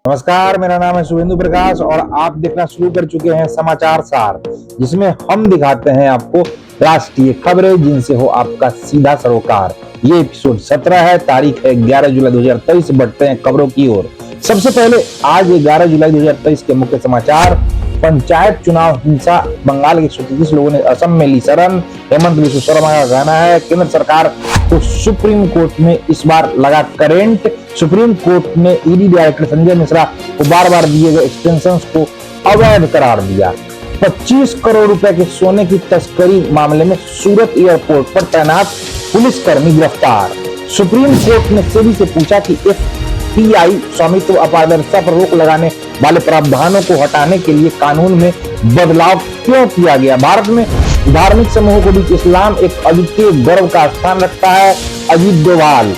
नमस्कार, मेरा नाम है शुभेंदु प्रकाश और आप देखना शुरू कर चुके हैं समाचार सार, जिसमें हम दिखाते हैं आपको राष्ट्रीय खबरें जिनसे हो आपका सीधा सरोकार। ये एपिसोड 17 है, तारीख है 11 जुलाई 2023। बढ़ते हैं खबरों की ओर। सबसे पहले आज 11 जुलाई 2023 के मुख्य समाचार। पंचायत चुनाव हिंसा, बंगाल के 133 लोगों ने असम में ली शरण। हेमंत बिश्व शर्मा का कहना है केंद्र सरकार को सुप्रीम कोर्ट में इस बार लगा करेंट। सुप्रीम कोर्ट ने ईडी डायरेक्टर संजय मिश्रा को बार बार दिए गए एक्सटेंशन को अवैध करार दिया। 25 करोड़ रुपए के सोने की तस्करी मामले में सूरत एयरपोर्ट पर तैनात पुलिसकर्मी गिरफ्तार। सुप्रीम कोर्ट ने सेबी से पूछा कि एफपीआई स्वामित्व अपारदर्शिता पर रोक लगाने वाले प्रावधानों को हटाने के लिए कानून में बदलाव क्यों किया गया। भारत में धार्मिक समूहों के बीच इस्लाम एक अद्वितीय गर्व का स्थान रखता है। अजीत डोभाल।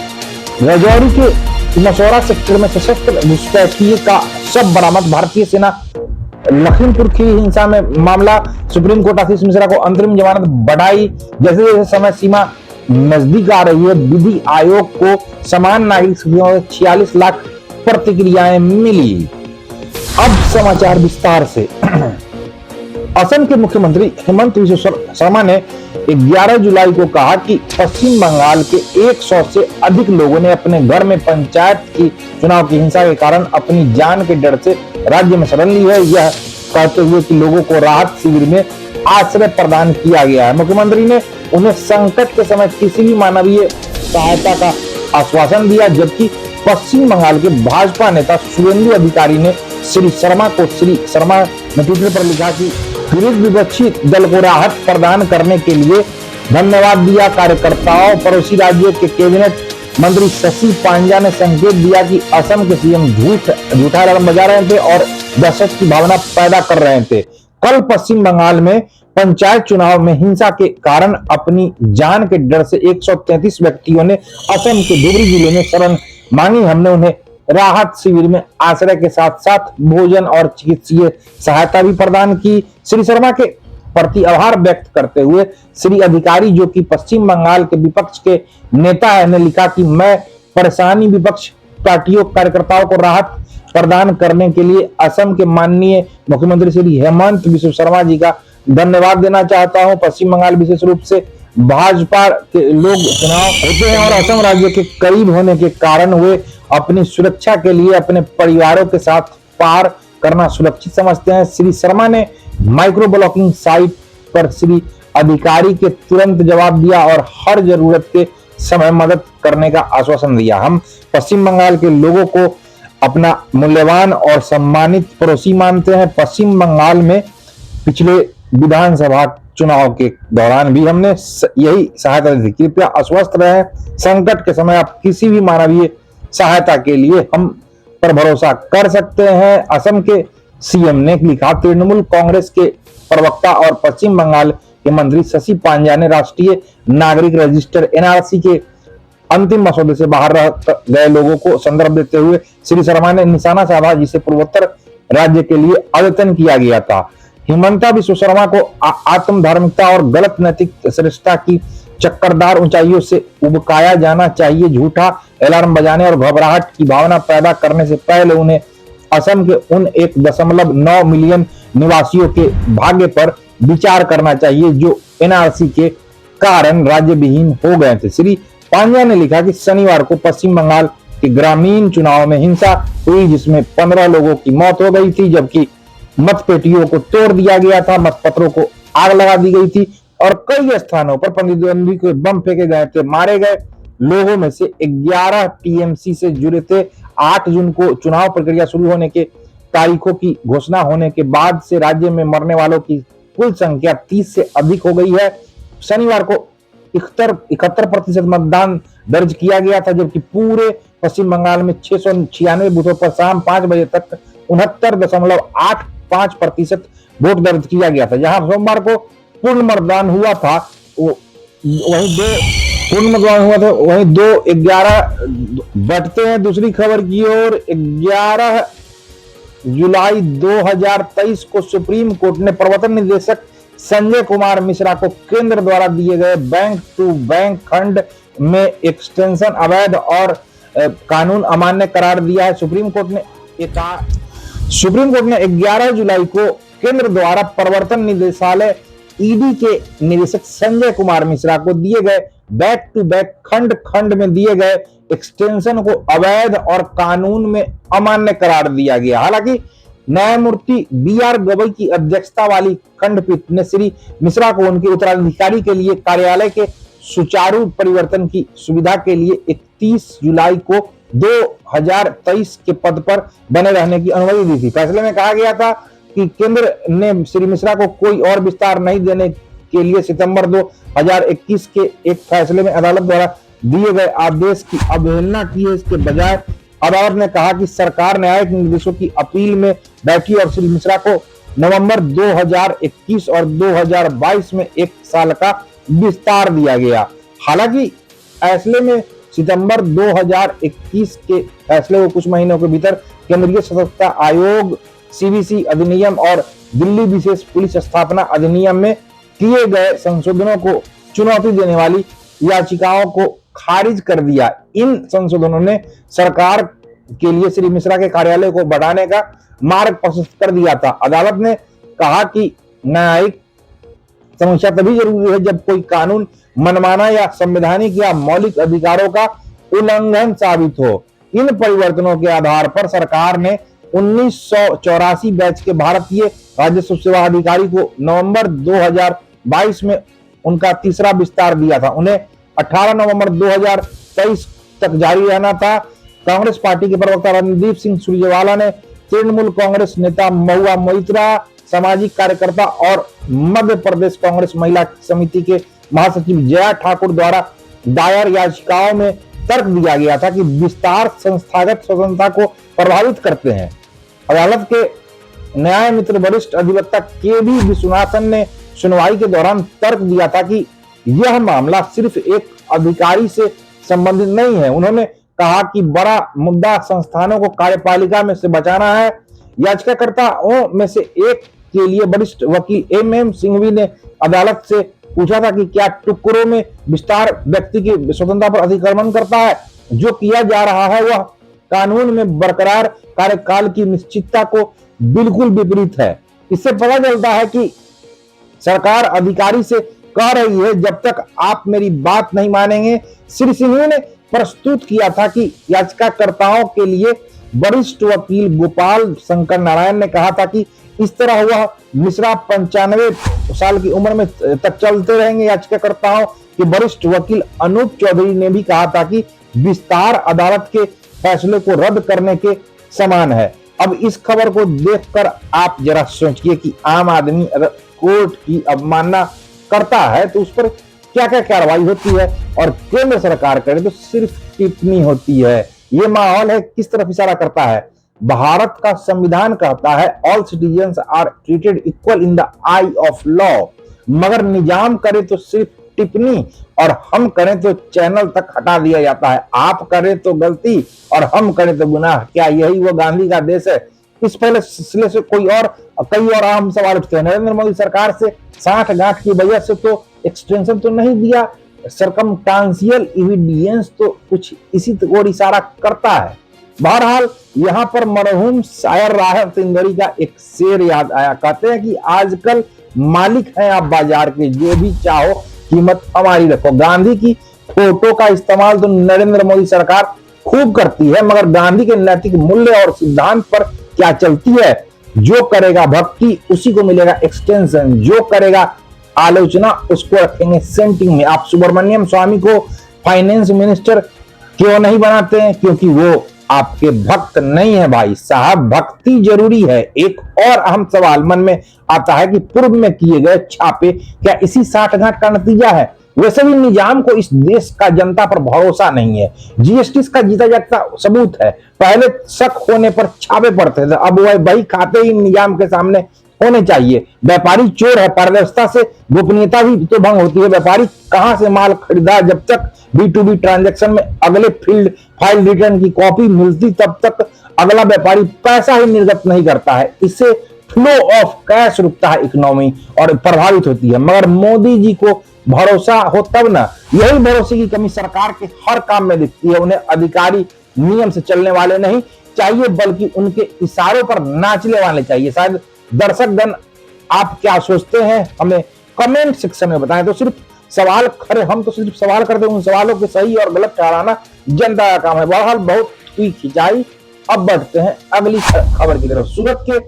राजौरी के मसौरा सेक्टर में सशस्त्र घुसपैठिए का शव बरामद। भारतीय सेना लखीमपुर की हिंसा में मामला। सुप्रीम कोर्ट आशीष मिश्रा को अंतरिम जमानत बढ़ाई। जैसे जैसे समय सीमा नजदीक आ रही है, विधि आयोग को समान नागरिक सुविधाओं में 46 लाख प्रतिक्रियाएं मिली। अब समाचार विस्तार से। असम के मुख्यमंत्री हेमंत बिश्व शर्मा ने 11 जुलाई को कहा कि पश्चिम बंगाल के 100 से अधिक लोगों ने अपने घर में पंचायत की चुनाव की हिंसा के कारण अपनी जान के डर से राज्य में शरण ली है। यह कहते हुए कि लोगों को राहत शिविर में आश्रय प्रदान किया गया है। मुख्यमंत्री ने उन्हें संकट के समय किसी भी मानवीय सहायता का आश्वासन दिया, जबकि पश्चिम बंगाल के भाजपा नेता शुभेंदु अधिकारी ने श्री शर्मा ने ट्विटर पर लिखा कि पीड़ित विपक्षी दल को राहत प्रदान करने के लिए धन्यवाद दिया। कार्यकर्ताओं। पड़ोसी राज्य के कैबिनेट मंत्री शशि पांजा ने संकेत दिया कि असम के सीएम झूठा अलार्म बजा रहे थे और दहशत की भावना पैदा कर रहे थे। कल पश्चिम बंगाल में पंचायत चुनाव में हिंसा के कारण अपनी जान के डर से 133 व्यक्तियों ने असम के धुबरी जिले में शरण मांगी। हमने उन्हें राहत शिविर में आश्रय के साथ साथ भोजन और चिकित्सीय सहायता भी प्रदान की। श्री शर्मा के प्रति आभार व्यक्त करते हुए श्री अधिकारी, जो कि पश्चिम बंगाल के विपक्ष के नेता है, ने लिखा कि मैं परेशानी विपक्ष पार्टियों कार्यकर्ताओं को राहत प्रदान करने के लिए असम के माननीय मुख्यमंत्री श्री हेमंत बिश्व शर्मा जी का धन्यवाद देना चाहता हूं। पश्चिम बंगाल विशेष रूप से भाजपा के लोग चुनाव होते हैं और असम राज्य के करीब होने के कारण वे अपनी सुरक्षा के लिए अपने परिवारों के साथ पार करना सुरक्षित समझते हैं। श्री शर्मा ने माइक्रो ब्लॉकिंग साइट पर श्री अधिकारी के तुरंत जवाब दिया और हर जरूरत के समय मदद करने का आश्वासन दिया। हम पश्चिम बंगाल के लोगों को अपना मूल्यवान और सम्मानित पड़ोसी मानते हैं। पश्चिम बंगाल में पिछले विधानसभा चुनाव के दौरान भी हमने यही सहायता दी। कृपया आश्वस्त रहें, संकट के समय आप किसी भी मानवीय सहायता के लिए हम पर भरोसा कर सकते हैं। असम के सीएम ने लिखा। तृणमूल कांग्रेस के प्रवक्ता और पश्चिम बंगाल के मंत्री शशि पांजा ने राष्ट्रीय नागरिक रजिस्टर एनआरसी के अंतिम मसौदे से बाहर रह गए लोगों को संदर्भ देते हुए श्री शर्मा ने निशाना साधा, जिसे पूर्वोत्तर राज्य के लिए अद्यतन किया गया था। हिमंता बिश्व शर्मा को आत्म धार्मिकता और गलत नैतिक श्रेष्ठता की चक्करदार ऊंचाइयों से उबकाया जाना चाहिए। झूठा अलार्म बजाने और घबराहट की भावना पैदा करने से पहले उन्हें असम के उन 1.9 मिलियन निवासियों के भाग्य पर विचार करना चाहिए जो एनआरसी के कारण राज्य विहीन हो गए थे। श्री पांजा ने लिखा कि शनिवार को पश्चिम बंगाल के ग्रामीण चुनाव में हिंसा हुई, जिसमें 15 लोगों की मौत हो गई थी, जबकि मतपेटियों को तोड़ दिया गया था, मतपत्रों को आग लगा दी गई थी और कई स्थानों पर प्रतिद्वंदी को बम फेंके गए थे। मारे गए लोगों में से 11 टीएमसी से जुड़े थे। 8 जून को चुनाव प्रक्रिया शुरू होने के तारीखों की घोषणा होने के बाद से राज्य में मरने वालों की कुल संख्या 30 से अधिक हो गई है। शनिवार को 71% मतदान दर्ज किया गया था, जबकि पूरे पश्चिम बंगाल में 696 बूथों पर शाम 5 बजे तक 69.85% वोट दर्ज किया गया था। जहां सोमवार को पूर्ण मतदान हुआ था, वहीं 2-11 बढ़ते हैं दूसरी खबर की ओर। 11 जुलाई 2023 को सुप्रीम कोर्ट ने प्रवर्तन निदेशक संजय कुमार मिश्रा को केंद्र द्वारा दिए गए बैंक टू बैंक खंड में एक्सटेंशन अवैध और कानून अमान्य करार दिया है। सुप्रीम कोर्ट ने सुप्रीम कोर्ट ने 11 जुलाई को केंद्र द्वारा प्रवर्तन निदेशालय ईडी के निदेशक संजय कुमार मिश्रा को दिए गए बैक टू बैक खंड खंड में दिए गए एक्सटेंशन को अवैध और कानून में अमान्य करार दिया गया। हालांकि न्यायमूर्ति बी.आर. गवई की अध्यक्षता वाली खंडपीठ ने श्री मिश्रा को उनके उत्तराधिकारी के लिए कार्यालय के सुचारू परिवर्तन की सुविधा के लिए 31 जुलाई को 2023 के पद पर बने रहने की अनुमति दी थी। फैसले में कहा गया था कि केंद्र ने श्री मिश्रा को कोई और विस्तार नहीं देने के लिए सितंबर 2021 के एक फैसले में अदालत द्वारा दिए गए आदेश की अवहेलना की है। इसके बजाय अदालत ने कहा कि सरकार न्यायिक निर्देशों की अपील में बैठी और श्री मिश्रा को नवंबर 2021 और 2022 में 1 साल का विस्तार दिया गया। हालांकि फैसले में सितंबर 2021 के फैसले को कुछ महीनों के भीतर केंद्रीय सतर्कता आयोग सीवीसी अधिनियम और दिल्ली विशेष पुलिस स्थापना अधिनियम में किए गए संशोधनों को चुनौती देने वाली याचिकाओं को खारिज कर दिया। इन संशोधनों ने सरकार के लिए श्री मिश्रा के कार्यालय को बढ़ाने का मार्ग प्रशस्त कर दिया था। अदालत ने कहा कि न्यायिक समीक्षा तभी जरूरी है जब कोई कानून मनमाना या संवैधानिक या मौलिक अधिकारों का उल्लंघन साबित हो। इन परिवर्तनों के आधार पर सरकार ने 1984 बैच के भारतीय राजस्व सेवा अधिकारी को नवंबर 2022 में उनका तीसरा विस्तार दिया था। उन्हें 18 नवंबर 2023 तक जारी रहना था। कांग्रेस पार्टी के प्रवक्ता रणदीप सिंह सुरजेवाला ने तृणमूल कांग्रेस नेता महुआ मोइत्रा, सामाजिक कार्यकर्ता और मध्य प्रदेश कांग्रेस महिला समिति के महासचिव जया ठाकुर द्वारा दायर याचिकाओं में तर्क दिया गया था कि विस्तार संस्थागत स्वतंत्रता को प्रभावित करते हैं। अदालत के न्याय मित्र वरिष्ठ अधिवक्ता के.वी. विश्वनाथन ने सुनवाई के दौरान तर्क दिया था कि यह मामला सिर्फ एक अधिकारी से संबंधित नहीं है। उन्होंने कहा कि बड़ा मुद्दा संस्थानों को कार्यपालिका में से बचाना है। याचिकाकर्ताओं में से एक के लिए वरिष्ठ वकील एम.एम. सिंघवी ने अदालत से पूछा था कि क्या टुकड़ों में विस्तार व्यक्ति की स्वतंत्रता पर अतिक्रमण करता है। जो किया जा रहा है वह कानून में बरकरार कार्यकाल की निश्चितता को बिल्कुल विपरीत है। इससे पता चलता है कि सरकार अधिकारी से कह रही है जब तक आप मेरी बात नहीं मानेंगे। श्री सिंघवी ने प्रस्तुत किया था कि याचिकाकर्ताओं के लिए वरिष्ठ वकील गोपाल शंकर नारायण ने कहा था कि इस तरह वह मिश्रा 95 साल की उम्र में तक चलते रहेंगे। याचिकाकर्ताओं के वरिष्ठ वकील अनूप चौधरी ने भी कहा था कि विस्तार अदालत के फैसले को रद्द करने के समान है। अब इस खबर को देखकर आप जरा सोचिए कि आम आदमी अगर कोर्ट की अवमानना करता है तो उस पर क्या क्या कार्रवाई होती है और केंद्र सरकार करे तो सिर्फ टिप्पणी होती है। ये माहौल है किस तरफ इशारा करता है। भारत का संविधान कहता है all citizens are treated equal in the eye of law, मगर निजाम करे तो सिर्फ टिप्पणी और हम करें तो चैनल तक हटा दिया जाता है। आप करें तो गलती और हम करें तो गुनाह। क्या यही वो गांधी का देश है। इस पहले सिलसिले से कई और अहम सवाल उठते हैं। नरेंद्र मोदी सरकार से साठ गांठ की वजह से तो एक्सटेंशन तो नहीं दिया, सरकमस्टांशियल एविडेंस तो कुछ इसी ओर इशारा करता है। बहरहाल यहाँ पर मरहूम शायर राहत इंदौरी का एक शेर याद आया। कहते हैं कि आजकल मालिक हैं आप बाजार के, जो भी चाहो कीमत हमारी रखो। गांधी की फोटो का इस्तेमाल तो नरेंद्र मोदी सरकार खूब करती है, मगर गांधी के नैतिक मूल्य और सिद्धांत पर क्या चलती है। जो करेगा भक्ति उसी को मिलेगा एक्सटेंशन, जो करेगा आलोचना उसको रखेंगे सेंटिंग में। आप सुब्रमण्यम स्वामी को फाइनेंस मिनिस्टर क्यों नहीं बनाते हैं? क्योंकि वो आपके भक्त नहीं है भाई साहब। भक्ति जरूरी है। एक और अहम सवाल मन में आता है कि पूर्व में किए गए छापे क्या इसी साठगांठ का नतीजा है? वैसे भी निजाम को इस देश का जनता पर भरोसा नहीं है। जीएसटी का जीता जागता सबूत है। पहले शक होने पर छापे पड़ते थे, अब वह बही खाते ही निजाम के सामने होने चाहिए। व्यापारी चोर है, पारदर्शिता से गोपनीयता भी तो भंग होती है। व्यापारी कहां से माल खरीदा, जब तक B2B ट्रांजैक्शन में अगले फील्ड फाइल रिटर्न की कॉपी मिलती तब तक अगला व्यापारी पैसा ही निर्गत नहीं करता है। इससे फ्लो ऑफ कैश रुकता है इकोनॉमी और प्रभावित होती है। मगर मोदी जी को भरोसा हो तब ना। यही भरोसे की कमी सरकार के हर काम में दिखती है। उन्हें अधिकारी नियम से चलने वाले नहीं, चाहिए बल्कि उनके इशारों पर नाचने वाले चाहिए। शायद दर्शकगण आप क्या सोचते हैं हमें कमेंट सेक्शन में बताएं। तो सिर्फ सवाल खड़े, हम तो सिर्फ सवाल करते हैं, उन सवालों के सही और गलत ठहराना जनता का काम है। बहरहाल बहुत हुई खिंचाई, अब बढ़ते हैं अगली खबर की तरफ। सूरत के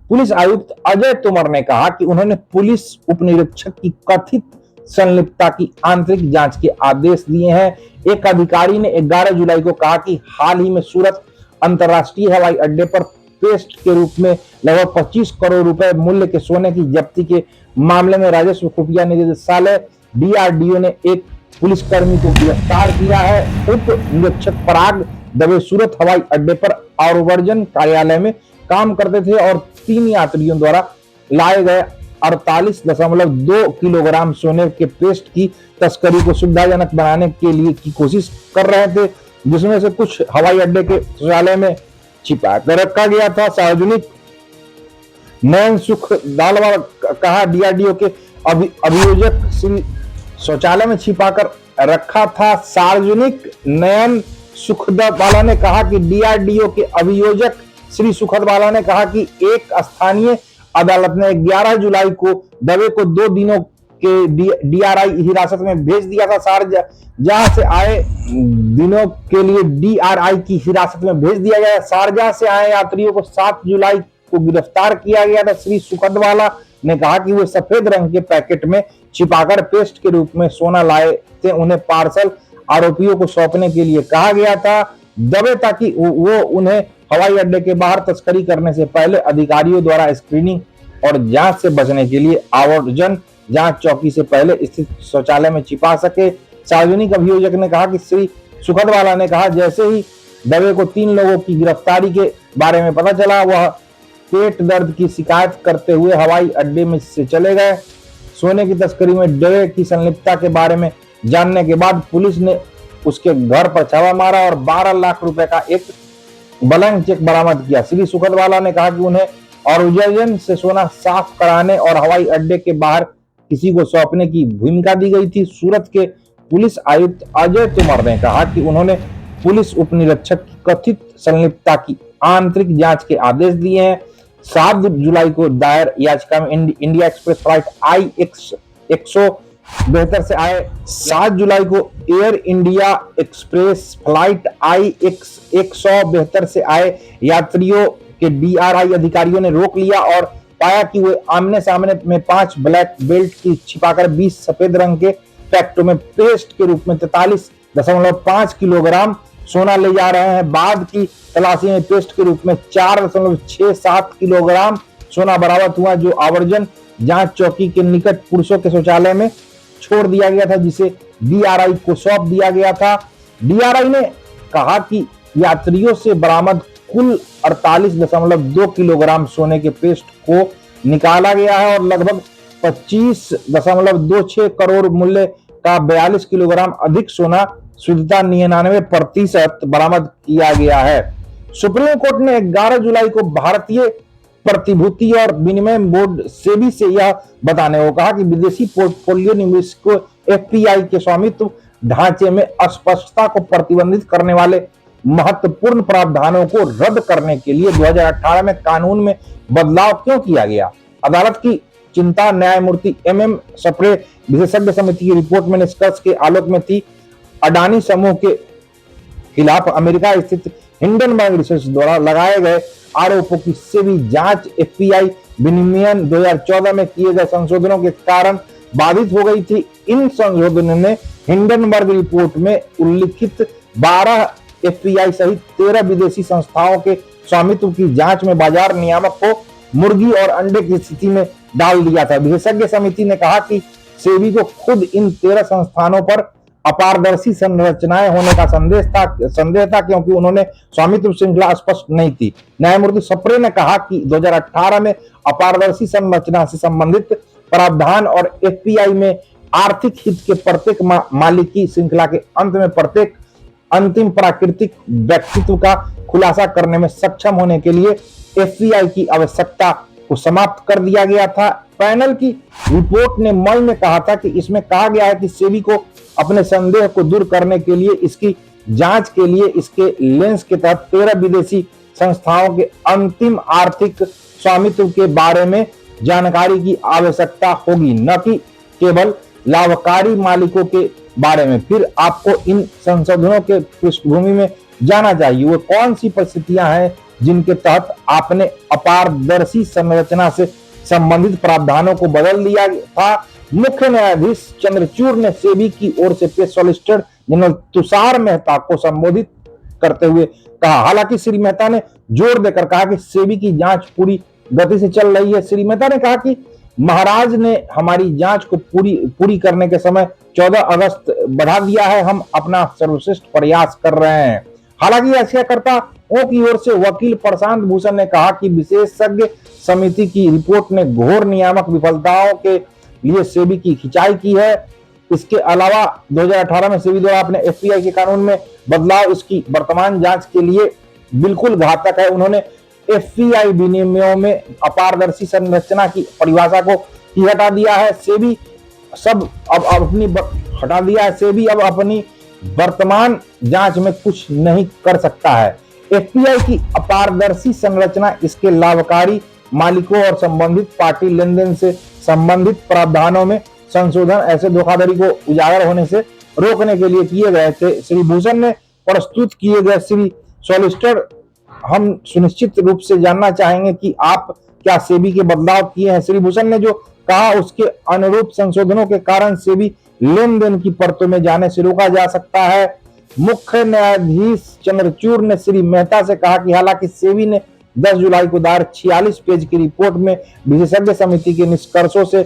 पुलिस आयुक्त अजय तोमर ने कहा कि उन्होंने पुलिस उपनिरीक्षक की कथित संलिप्तता की आंतरिक जांच के आदेश दिए हैं। एक अधिकारी ने 11 जुलाई को कहा कि हाल ही में सूरत अंतर्राष्ट्रीय हवाई अड्डे पर पेस्ट के रूप में लगभग 25 करोड़ रुपए मूल्य के सोने की जब्ती के मामले में राजस्व खुफिया निदेशालय डीआरडीओ ने एक पुलिसकर्मी को गिरफ्तार किया है। उप निरीक्षक पराग दवे सूरत हवाई अड्डे पर आवर्जन कार्यालय में काम करते थे और 3 यात्रियों द्वारा लाए गए 48.2 किलोग्राम सोने के पेस्ट की तस्करी को सुविधाजनक बनाने के लिए की कोशिश कर रहे थे, जिसमें से कुछ हवाई अड्डे के शौचालय में छिपा कर रखा गया था। सार्वजनिक नयन सुख दालवाल कहा डीआरडीओ के अभियोजक श्री शौचालय में छिपाकर रखा था। सार्वजनिक नयन सुखदवाला ने कहा कि डीआरडीओ के अभियोजक श्री सुखदवाला ने कहा कि एक स्थानीय अदालत ने 11 जुलाई को दवे को 2 दिनों के डीआरआई हिरासत में भेज दिया था। शारजाह से आए दिनों के लिए डीआरआई की हिरासत में भेज दिया गया। शारजाह से आए यात्रियों को 7 जुलाई को गिरफ्तार किया गया था। श्री सुखदवाला ने कहा कि वे सफेद रंग के पैकेट में छिपाकर पेस्ट के रूप में सोना लाए थे। उन्हें पार्सल आरोपियों को सौंपने के लिए कहा गया था। दबे ताकि वो उन्हें हवाई अड्डे के बाहर तस्करी करने से पहले अधिकारियों द्वारा स्क्रीनिंग और जांच से बचने के लिए आवर्जन जांच चौकी से पहले स्थित शौचालय में छिपा सके। सार्वजनिक अभियोजक ने कहा कि श्री सुखदवाला ने कहा जैसे ही दवे को 3 लोगों की गिरफ्तारी के बारे में पता चला, वह पेट दर्द की शिकायत करते हुए हवाई अड्डे में से चले गए। सोने की तस्करी में दवे की संलिप्तता के बारे में जानने के बाद पुलिस ने उसके घर पर छापा मारा और 12 लाख रुपए का एक ब्लैंक चेक बरामद किया। श्री सुखदवाला ने कहा कि उन्हें आवर्जन से सोना साफ कराने और हवाई अड्डे के बाहर किसी को सौंपने की भूमिका दी गई थी। सूरत के पुलिस आयुक्त अजय तोमर ने कहा कि उन्होंने पुलिस उपनिरीक्षक की कथित संलिप्तता की आंतरिक जांच के आदेश दिए हैं। 7 जुलाई को दायर याचिका में इंडिया एक्सप्रेस फ्लाइट IX172 से आए 7 जुलाई को air India express flight IX172 से आए यात्रियों के डीआरआई अधिकारियों ने रोक लिया और पाया कि वे आमने सामने में 5 ब्लैक बेल्ट की छिपाकर 20 सफेद रंग के पैकेटों में पेस्ट के रूप में 43.5 किलोग्राम सोना ले जा रहे हैं। बाद की तलाशी में पेस्ट के रूप में 4.67 किलोग्राम सोना बरामद हुआ, जो आवर्जन जांच चौकी के निकट पुरुषों के शौचालय में छोड़ दिया गया था, जिसे डीआरआई को सौंप दिया गया था। डीआरआई ने कहा कि यात्रियों से बरामद कुल 48.2 किलोग्राम सोने के पेस्ट को निकाला गया है और लगभग 25.26 करोड़ मूल्य का 42 किलोग्राम अधिक सोना शुद्धता 99% बरामद किया गया है। सुप्रीम कोर्ट ने 11 जुलाई को भारतीय प्रतिभूति और विनिमय बोर्ड सेबी से यह बताने को कहा कि विदेशी पोर्टफोलियो निवेशकों एफपीआई के स्वामित्व ढांचे में अस्पष्टता को प्रतिबंधित करने वाले महत्वपूर्ण प्रावधानों को रद्द करने के लिए 2018 में कानून में बदलाव क्यों किया गया। अदालत की चिंता न्यायमूर्ति MM सप्रे विशेषज्ञ समिति की रिपोर्ट में निष्कर्ष के आलोक में थी। अडानी समूह के खिलाफ अमेरिका स्थित हिंडनबर्ग रिसर्च द्वारा लगाए गए आरोपों की सेबी जांच एफपीआई विनियमन 2014 में किए गए संशोधनों के कारण बाधित हो गई थी। इन संशोधनों ने हिंडनबर्ग रिपोर्ट में उल्लिखित 12 एफपीआई सहित 13 विदेशी संस्थाओं के स्वामित्व की जांच में बाजार नियामक को मुर्गी और अंडे की स्थिति में डाल दिया था। विशेषज्ञ समिति ने कहा कि सेबी को खुद इन 13 संस्थानों पर अपारदर्शी संरचनाएं होने का संदेह था क्योंकि उन्होंने स्वामित्व श्रृंखला स्पष्ट नहीं थी। न्यायमूर्ति सप्रे ने कहा कि 2018 में अपारदर्शी संरचना से संबंधित प्रावधान और एफपीआई में आर्थिक हित के प्रत्येक मालिकी श्रृंखला के अंत में प्रत्येक अंतिम प्राकृतिक व्यक्तित्व का खुलासा करने में सक्षम होने के लिए एफपीआई की आवश्यकता को समाप्त कर दिया गया था। पैनल की रिपोर्ट ने मई में कहा था कि इसमें कहा गया है कि सेबी को अपने संदेह को दूर करने के लिए इसकी जांच के लिए इसके लेंस के तहत 13 विदेशी संस्थाओं के अंतिम आर्थिक स्वामित्व के बारे में जानकारी की आवश्यकता होगी, न कि केवल लाभकारी मालिकों के बारे में। फिर आपको इन संशोधनों के पृष्ठभूमि में जाना चाहिए। वो कौन सी परिस्थितियां हैं जिनके तहत आपने अपारदर्शी संरचना से संबंधित प्रावधानों को बदल दिया था। मुख्य न्यायाधीश चंद्रचूड़ ने सेबी की ओर से पेश सॉलिसिटर जनरल तुषार मेहता को संबोधित करते हुए कहा। हालांकि श्री मेहता ने जोर देकर कहा कि सेबी की जांच पूरी गति से चल रही है। श्री मेहता ने कहा कि महाराज ने हमारी जांच को पूरी करने के समय 14 अगस्त बढ़ा दिया है। हम अपना सर्वश्रेष्ठ प्रयास कर रहे हैं। हालांकि याचिकाकर्ताओं की ओर से वकील प्रशांत भूषण ने कहा कि विशेषज्ञ समिति की रिपोर्ट ने घोर नियामक विफलताओं के लिए सेबी की खिंचाई की है। इसके अलावा 2018 में सेबी द्वारा अपने एफपीआई के कानून में बदलाव इसकी वर्तमान जांच के लिए बिल्कुल घातक है। उन्होंने एफपीआई विनियमों में अपारदर्शी संरचना की परिभाषा को ही हटा दिया है। सेबी अब अपनी वर्तमान जांच में कुछ नहीं कर सकता है। एफपीआई की अपारदर्शी संरचना इसके लाभकारी मालिकों और संबंधित पार्टी लेनदेन से संबंधित प्रावधानों में संशोधन ऐसे धोखाधड़ी को उजागर होने से रोकने के लिए किए गए थे। श्री भूषण ने प्रस्तुत किए गए श्री सॉलिसिटर, हम सुनिश्चित रूप से जानना चाहेंगे कि आप क्या सेबी के बदलाव किए हैं। श्री भूषण ने जो कहा उसके अनुरूप संशोधनों के कारण सेबी लेन-देन की परतों में जाने से रोका जा सकता है। मुख्य न्यायाधीश चंद्रचूड़ ने श्री मेहता से कहा कि हालांकि सेबी ने 10 जुलाई को दायर 46 पेज की रिपोर्ट में विशेषज्ञ समिति के निष्कर्षों से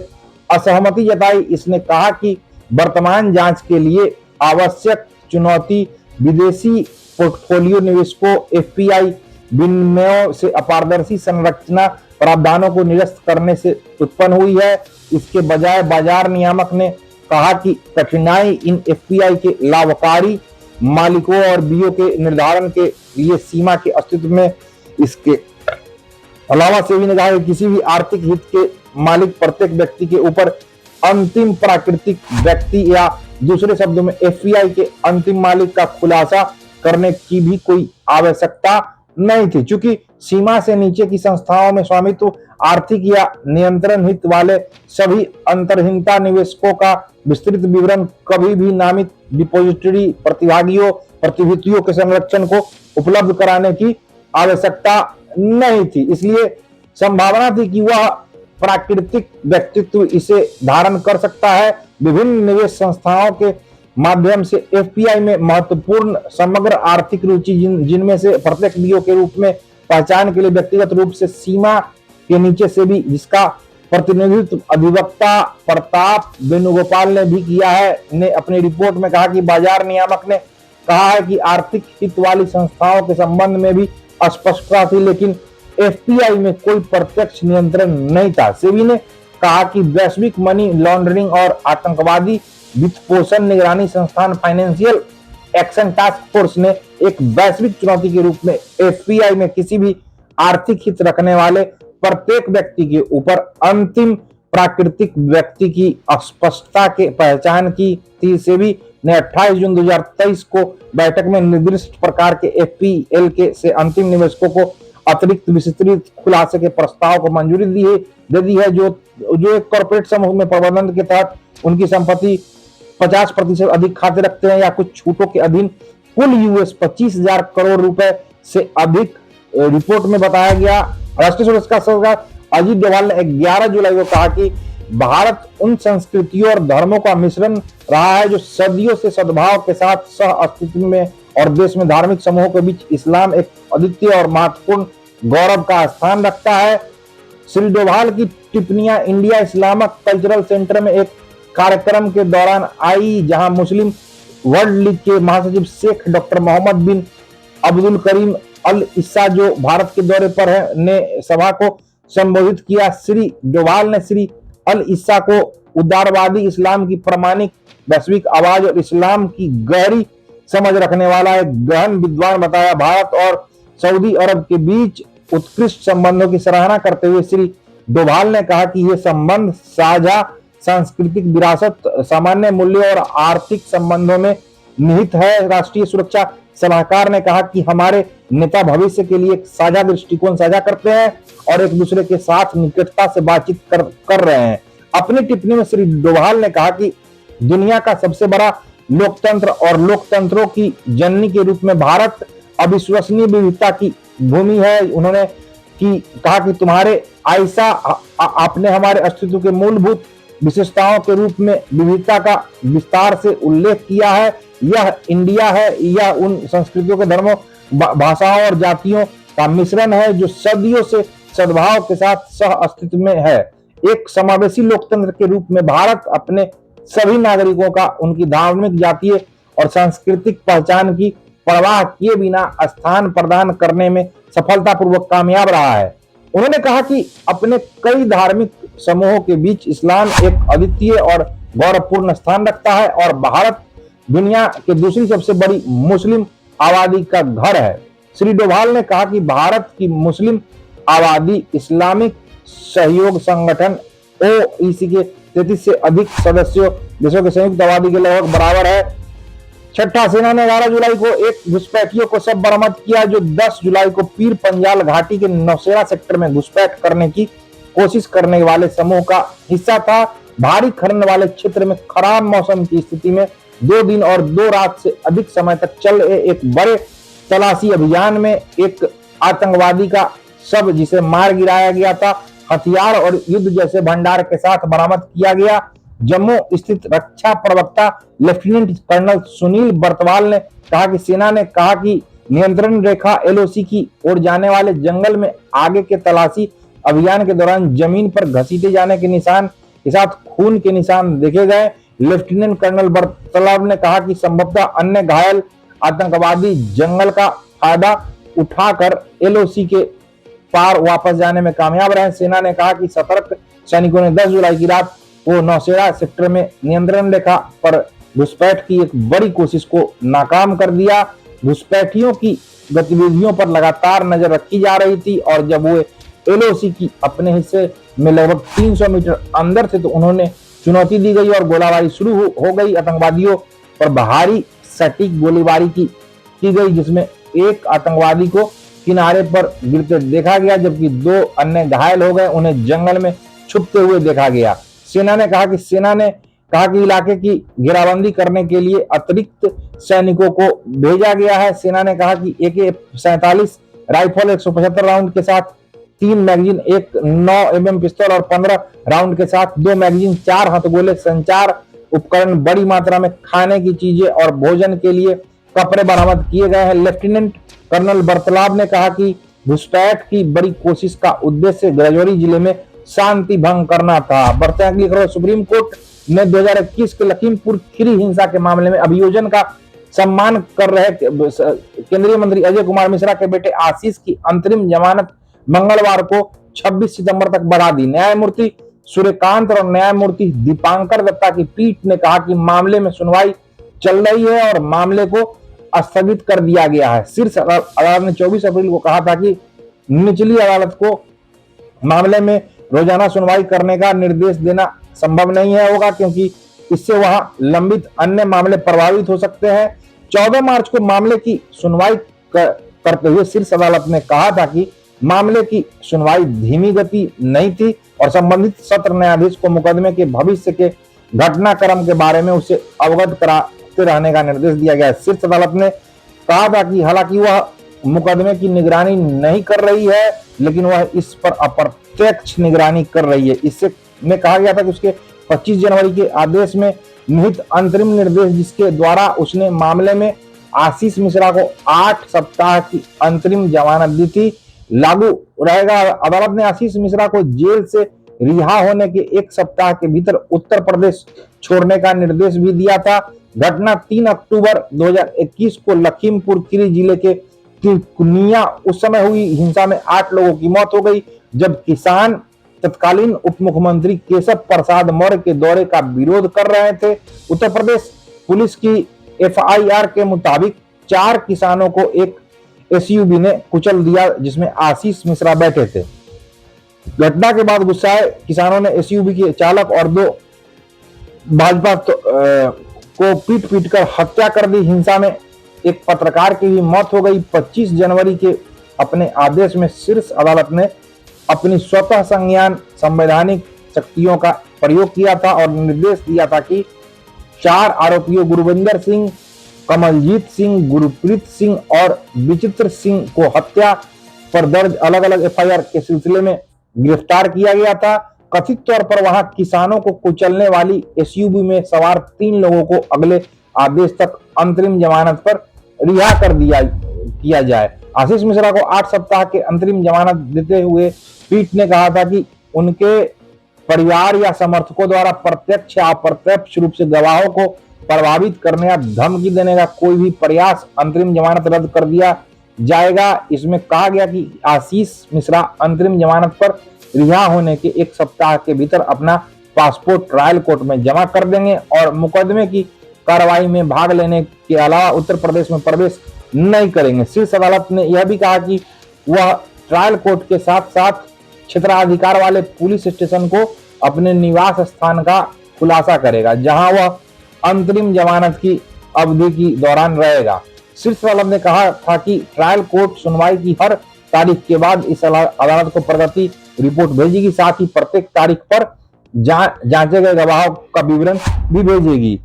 असहमति जताई, इसने कहा कि वर्तमान जांच के लिए आवश्यक चुनौती विदेशी पोर्टफोलियो निवेशकों, एफपीआई विनिमयों से अपारदर्शी संरचना प्रावधानों को निरस्त करने से उत्पन्न हुई है। इसके बजाय बाजार नियामक ने कहा कि कठिनाई इन एफपीआई के लाभकारी मालिकों और बीओ के निर्धारण के लिए सीमा के अस्तित्व में। इसके अलावा सेबी ने कहा कि किसी भी आर्थिक हित के मालिक प्रत्येक व्यक्ति के ऊपर अंतिम प्राकृतिक व्यक्ति या दूसरे शब्दों में एफपीआई के अंतिम मालिक का खुलासा करने की भी कोई आवश्यकता नहीं थी। चूंकि सीमा से नीचे की संस्थाओं में स्वामित्व आर्थिक या नियंत्रण हित वाले सभी अंतर्हीनता निवेशकों का विस्तृत विवरण कभी भी नामित डिपॉजिटरी प्रतिभूतियों के संरक्षण को उपलब्ध कराने की आवश्यकता नहीं थी। इसलिए संभावना थी कि वह प्राकृतिक व्यक्तित्व इसे धारण कर सकता है। विभिन्न निवेश संस्थाओं के माध्यम से एफपीआई में महत्वपूर्ण समग्र आर्थिक रुचि जिनमें से प्रत्येक बीओ के रूप में पहचान के लिए व्यक्तिगत रूप से सीमा के नीचे से भी जिसका प्रतिनिधित्व अधिवक्ता प्रताप वेणुगोपाल ने भी किया है, ने अपनी रिपोर्ट में कहा कि बाजार नियामक ने कहा है कि आर्थिक हित वाली संस्थाओं के संबंध में भी अस्पष्टता थी, लेकिन एफपीआई में कोई प्रत्यक्ष नियंत्रण नहीं था। सेबी ने कहा कि वैश्विक मनी लॉन्ड्रिंग और आतंकवादी वित्तपोषण निगरानी संस्थान फाइनेंशियल एक्शन टास्क फोर्स ने एक वैश्विक चुनौती के रूप में एफपीआई में किसी भी आर्थिक हित रखने वाले प्रत्येक व्यक्ति के ऊपर अंतिम प्राकृतिक व्यक्ति की अस्पष्टता के पहचान की थी। सेबी ने 28 जून 2023 को बैठक में निर्दिष्ट प्रकार के एफपीएल के से अंतिम निवेशकों को अतिरिक्त विस्तृत खुलासे के प्रस्ताव को मंजूरी दे दी है, जो एक कॉर्पोरेट समूह में प्रबंधन के तहत उनकी संपत्ति 50% अधिक खाते रखते हैं या कुछ छूटों के अधीन कुल $25,000 करोड़ रुपए से अधिक। रिपोर्ट में बताया गया। राष्ट्रीय सुरक्षा सलाहकार अजीत डोभाल ने 11 जुलाई को कहा कि भारत उन संस्कृतियों और धर्मों का मिश्रण रहा है जो सदियों से सद्भाव के साथ सह अस्तित्व में, और देश में धार्मिक समूहों के बीच इस्लाम एक अद्वितीय और महत्वपूर्ण गौरव का स्थान रखता है। श्री डोभाल की टिप्पणियां इंडिया इस्लामिक कल्चरल सेंटर में एक कार्यक्रम के दौरान आई, जहां मुस्लिम वर्ल्ड लीग के महासचिव शेख डॉक्टर मोहम्मद बिन अब्दुल करीम अल इस्सा, जो भारत के दौरे पर है, ने सभा को संबोधित किया। श्री डोभाल ने श्री अल इस्सा को उदारवादी इस्लाम की प्रामाणिक वैश्विक आवाज और इस्लाम की गहरी समझ रखने वाला एक गहन विद्वान बताया। भारत और सऊदी अरब के बीच उत्कृष्ट संबंधों की सराहना करते हुए श्री डोभाल ने कहा कि ये संबंध साझा सांस्कृतिक विरासत, सामान्य मूल्यों और आर्थिक संबंधों में निहित है। राष्ट्रीय सुरक्षा सलाहकार ने कहा कि हमारे नेता भविष्य के लिए एक साझा दृष्टिकोण साझा करते हैं और एक दूसरे के साथ निकटता से बातचीत कर रहे हैं। अपनी टिप्पणी में श्री डोभाल ने कहा कि दुनिया का सबसे बड़ा लोकतंत्र और लोकतंत्रों की जननी के रूप में भारत अविश्वसनीय विविधता की भूमि है। उन्होंने कहा कि तुम्हारे ऐसा आपने हमारे अस्तित्व के मूलभूत विशेषताओं के रूप में विविधता का विस्तार से उल्लेख किया है। यह इंडिया है, यह उन संस्कृतियों के धर्मों भाषाओं और जातियों का मिश्रण है जो सदियों से सद्भाव के साथ सह अस्तित्व में है। एक समावेशी लोकतंत्र के रूप में भारत अपने सभी नागरिकों का उनकी धार्मिक, जातीय और सांस्कृतिक पहचान की परवाह किए बिना स्थान प्रदान करने में सफलतापूर्वक कामयाब रहा है। उन्होंने कहा कि अपने कई धार्मिक समूहों के बीच इस्लाम एक अद्वितीय और गौरवपूर्ण स्थान रखता है और भारत दुनिया के दूसरी सबसे बड़ी मुस्लिम आबादी का घर है। श्री डोभाल ने कहा कि भारत की मुस्लिम आबादी इस्लामिक सहयोग संगठन ओईसी के 33 से अधिक सदस्यों देशों के संयुक्त आबादी के लगभग बराबर है। छठा, सेना ने 11 जुलाई को एक घुसपैठियों को सब बरामद किया जो 10 जुलाई को पीर पंजाल घाटी के नौशेरा सेक्टर में घुसपैठ करने की कोशिश करने वाले समूह का हिस्सा था। भारी खनन वाले क्षेत्र में खराब मौसम की स्थिति में 2 दिन और 2 रात से अधिक समय तक चल एक बड़े तलाशी अभियान में एक आतंकवादी का शव, जिसे मार गिराया गया था, हथियार और युद्ध जैसे भंडार के साथ बरामद किया गया। जम्मू स्थित रक्षा प्रवक्ता लेफ्टिनेंट कर्नल सुनील बर्तवाल ने कहा कि सेना ने कहा कि नियंत्रण रेखा एलओसी की ओर जाने वाले जंगल में आगे के तलाशी अभियान के दौरान जमीन पर घसीटे जाने के निशान के साथ खून के निशान देखे गए। लेफ्टिनेंट कर्नल बर्तवाल ने कहा कि संभवतः अन्य घायल आतंकवादी जंगल का फायदा उठाकर एलओसी के पार वापस जाने में कामयाब रहे। सेना ने कहा कि सतर्क सैनिकों ने 10 जुलाई की रात को नौशेरा सेक्टर में नियंत्रण रेखा पर घुसपैठ की एक बड़ी कोशिश को नाकाम कर दिया। घुसपैठियों की गतिविधियों पर लगातार नजर रखी जा रही थी और जब वो एलओसी की अपने हिस्से में लगभग 300 मीटर अंदर थे तो उन्होंने चुनौती दी गई और गोलाबारी शुरू हो गई। आतंकवादियों पर भारी सटीक गोलीबारी की गई, जिसमें एक आतंकवादी को किनारे पर गिरते देखा गया जबकि 2 अन्य घायल हो गए। उन्हें जंगल में छुपते हुए देखा गया। सेना ने कहा कि इलाके की घेराबंदी करने के लिए अतिरिक्त सैनिकों को भेजा गया है। सेना ने कहा कि AK-47 राइफल 175 राउंड के साथ 3 मैगजीन, एक 9 mm पिस्तौल और 15 राउंड के साथ 2 मैगजीन, 4 हथगोले, संचार उपकरण, बड़ी मात्रा में खाने की चीजें और भोजन के लिए कपड़े बरामद किए गए हैं। लेफ्टिनेंट कर्नल बर्तलाव ने कहा कि घुसपैठ की बड़ी कोशिश का उद्देश्य राजौरी जिले में शांति भंग करना था। बढ़ते अगली खबर, सुप्रीम कोर्ट ने 2021 के लखीमपुर खीरी हिंसा के मामले में अभियोजन का सम्मान कर रहे केंद्रीय मंत्री अजय कुमार मिश्रा के बेटे आशीष की अंतरिम जमानत मंगलवार को 26 सितंबर तक बढ़ा दी। न्यायमूर्ति सूर्यकांत और न्यायमूर्ति दीपांकर दत्ता की पीठ ने कहा कि मामले में सुनवाई चल रही है और मामले को स्थगित कर दिया गया है। शीर्ष अदालत ने 24 अप्रैल को कहा था कि निचली अदालत को मामले में रोजाना सुनवाई करने का निर्देश देना संभव नहीं होगा क्योंकि इससे वहां लंबित अन्य मामले प्रभावित हो सकते हैं। 14 मार्च को मामले की सुनवाई करते हुए शीर्ष अदालत ने कहा था कि मामले की सुनवाई धीमी गति नहीं थी और संबंधित सत्र न्यायाधीश को मुकदमे के भविष्य के घटनाक्रम के बारे में उसे अवगत कराते रहने का निर्देश दिया गया। शीर्ष अदालत ने कहा था कि हालांकि वह मुकदमे की निगरानी नहीं कर रही है लेकिन वह इस पर अप्रत्यक्ष निगरानी कर रही है। इससे में कहा गया था कि उसके 25 जनवरी के आदेश में निहित अंतरिम निर्देश जिसके द्वारा उसने मामले में आशीष मिश्रा को 8 सप्ताह की अंतरिम जमानत दी थी, लागू रहेगा। अदालत ने आशीष मिश्रा को जेल से रिहा होने के 1 सप्ताह के भीतर उत्तर प्रदेश छोड़ने का निर्देश भी दिया था। घटना 3 अक्टूबर 2021 को लखीमपुर खीरी जिले के तिलकुनिया उस समय हुई। हिंसा में 8 लोगों की मौत हो गई जब किसान तत्कालीन उप मुख्यमंत्री केशव प्रसाद मौर्य के दौरे का विरोध कर रहे थे। उत्तर प्रदेश पुलिस की FIR के मुताबिक 4 किसानों को एक SUV ने कुचल दिया जिसमें आशीष मिश्रा बैठे थे। घटना के बाद गुस्साए किसानों ने SUV के चालक और 2 भाजपा को पीट कर हत्या कर दी। हिंसा में एक पत्रकार की भी मौत हो गई। 25 जनवरी के अपने आदेश में शीर्ष अदालत ने अपनी स्वतः संज्ञान संवैधानिक शक्तियों का प्रयोग किया था और निर्देश दिया था कि 4 आरोपियों गुरविंदर सिंह, कमलजीत सिंह, गुरप्रीत सिंह और विचित्र सिंह को हत्या पर दर्ज अलग अलग एफआईआर के सिलसिले में गिरफ्तार किया गया था। कथित तौर पर वहां किसानों को कुचलने वाली एसयूवी में सवार 3 लोगों को अगले आदेश तक अंतरिम जमानत पर रिहा कर किया जाए। आशीष मिश्रा को 8 सप्ताह के अंतरिम जमानत देते हुए पीठ ने कहा था कि उनके परिवार या समर्थकों द्वारा प्रत्यक्ष या अप्रत्यक्ष रूप से गवाहों को प्रभावित करने या धमकी देने का कोई भी प्रयास अंतरिम जमानत रद्द कर दिया जाएगा। इसमें कहा गया कि आशीष मिश्रा अंतरिम जमानत पर रिहा होने के 1 सप्ताह के भीतर अपना पासपोर्ट ट्रायल कोर्ट में जमा कर देंगे और मुकदमे की कार्रवाई में भाग लेने के अलावा उत्तर प्रदेश में प्रवेश नहीं करेंगे। शीर्ष अदालत ने यह भी कहा कि वह ट्रायल कोर्ट के साथ साथ क्षेत्राधिकार वाले पुलिस स्टेशन को अपने निवास स्थान का खुलासा करेगा, जहां वह अंतरिम जमानत की अवधि की दौरान रहेगा। शीर्ष अदालत ने कहा था कि ट्रायल कोर्ट सुनवाई की हर तारीख के बाद इस अदालत को प्रगति रिपोर्ट भेजेगी, साथ ही प्रत्येक तारीख पर जांचे गए गवाहों का विवरण भी भेजेगी।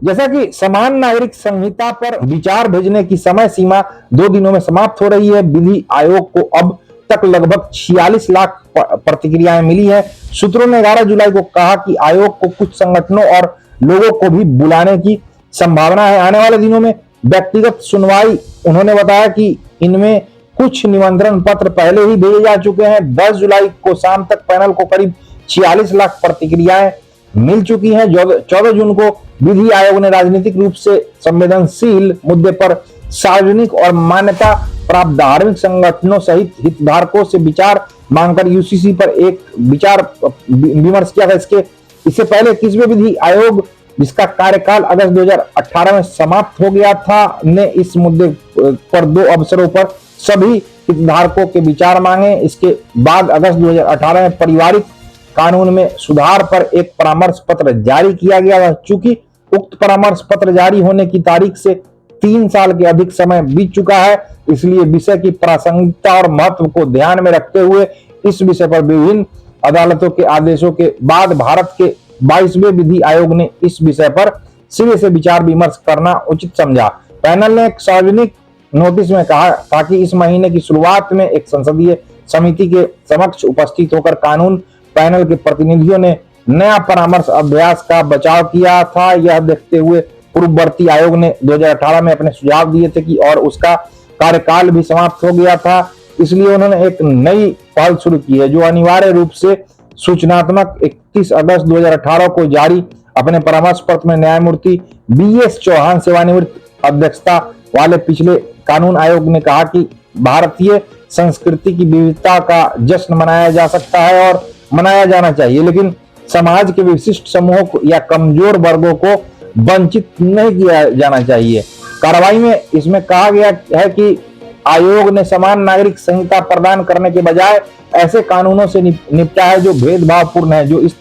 जैसा कि समान नागरिक संहिता पर विचार भेजने की समय सीमा 2 दिनों में समाप्त हो रही है। विधि आयोग को अब तक लगभग 46 लाख प्रतिक्रियाएं मिली है। सूत्रों ने 11 जुलाई को कहा कि आयोग को कुछ संगठनों और लोगों को भी बुलाने की संभावना है। आने वाले दिनों में व्यक्तिगत सुनवाई। उन्होंने बताया कि इनमें कुछ निमंत्रण पत्र पहले ही भेजे जा चुके हैं। 10 जुलाई को शाम तक पैनल को करीब 46 लाख प्रतिक्रियाएं मिल चुकी हैं। 14 जून को विधि आयोग ने राजनीतिक रूप से संवेदनशील मुद्दे पर सार्वजनिक और मान्यता प्राप्त धार्मिक संगठनों सहित हितधारकों से विचार मांगकर यूसीसी पर एक विचार विमर्श किया था। इससे पहले 21वें विधि आयोग, जिसका कार्यकाल अगस्त 2018 में समाप्त हो गया था, ने इस मुद्दे पर 2 अवसरों पर सभी हितधारकों के विचार मांगे। इसके बाद अगस्त 2018 में पारिवारिक कानून में सुधार पर एक परामर्श पत्र जारी किया गया। चूंकि उक्त परामर्श पत्र जारी होने की तारीख से 3 साल के अधिक समय बीत चुका है, इसलिए विषय की प्रासंगिकता और महत्व को ध्यान में रखते हुए इस विषय पर विभिन्न अदालतों के आदेशों के बाद भारत के 22वें विधि आयोग ने इस विषय पर सिरे से विचार विमर्श करना उचित समझा। पैनल ने एक सार्वजनिक नोटिस में कहा था कि इस महीने की शुरुआत में एक संसदीय समिति के समक्ष उपस्थित होकर कानून पैनल के प्रतिनिधियों ने नया परामर्श अभ्यास का बचाव किया था। यह देखते हुए पूर्ववर्ती आयोग ने 2018 में अपने सुझाव दिए थे कि और उसका कार्यकाल भी समाप्त हो गया था, इसलिए उन्होंने एक नई पहल शुरू की है जो अनिवार्य रूप से सूचनात्मक। 31 अगस्त 2018 को जारी अपने परामर्श पत्र में न्यायमूर्ति BS चौहान सेवानिवृत्त अध्यक्षता वाले पिछले कानून आयोग ने कहा कि भारतीय संस्कृति की विविधता का जश्न मनाया जा सकता है और मनाया जाना चाहिए, लेकिन समाज के विशिष्ट समूहों या कमजोर वर्गों को वंचित नहीं किया जाना चाहिए। कार्रवाई में इसमें कहा गया है कि आयोग ने समान नागरिक संहिता प्रदान करने के बजाय ऐसे कानूनों से निपटा है जो भेदभावपूर्ण है, जो इस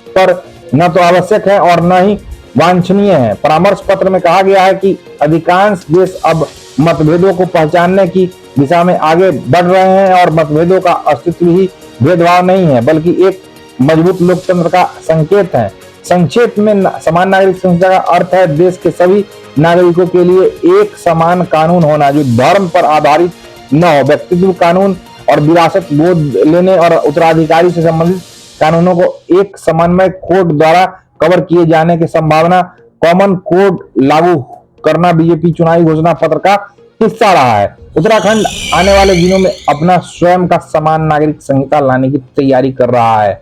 पर न तो आवश्यक है और न ही वांछनीय है। परामर्श पत्र में कहा गया है कि अधिकांश देश अब मतभेदों को पहचानने की दिशा में आगे बढ़ रहे हैं और मतभेदों का अस्तित्व ही भेदभाव नहीं है, बल्कि एक मजबूत लोकतंत्र का संकेत है। संक्षेप में समान नागरिक संहिता का अर्थ है देश के सभी नागरिकों के लिए एक समान कानून होना जो धर्म पर आधारित न हो। व्यक्तित्व कानून और विरासत गोद लेने और उत्तराधिकारी से संबंधित कानूनों को एक समन्वय कोड द्वारा कवर किए जाने की संभावना। कॉमन कोड लागू करना बीजेपी चुनावी घोषणा पत्र का हिस्सा रहा है। उत्तराखंड आने वाले दिनों में अपना स्वयं का समान नागरिक संहिता लाने की तैयारी कर रहा है।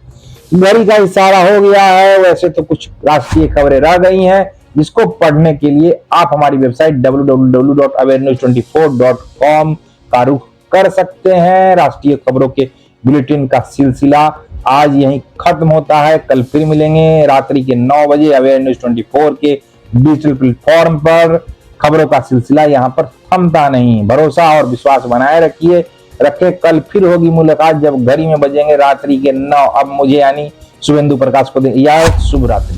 घड़ी का इशारा हो गया है। वैसे तो कुछ राष्ट्रीय खबरें रह गई हैं, जिसको पढ़ने के लिए आप हमारी वेबसाइट www.awareness24.com का रुख कर सकते हैं। राष्ट्रीय खबरों के बुलेटिन का सिलसिला आज यहीं खत्म होता है। कल फिर मिलेंगे रात्रि के 9 बजे अवेयरनेस 24 के डिजिटल प्लेटफॉर्म पर। खबरों का सिलसिला यहाँ पर थमता नहीं। भरोसा और विश्वास बनाए रखे। कल फिर होगी मुलाकात जब घड़ी में बजेंगे रात्रि के 9। अब मुझे यानी शुभेंदु प्रकाश को शुभ रात्रि।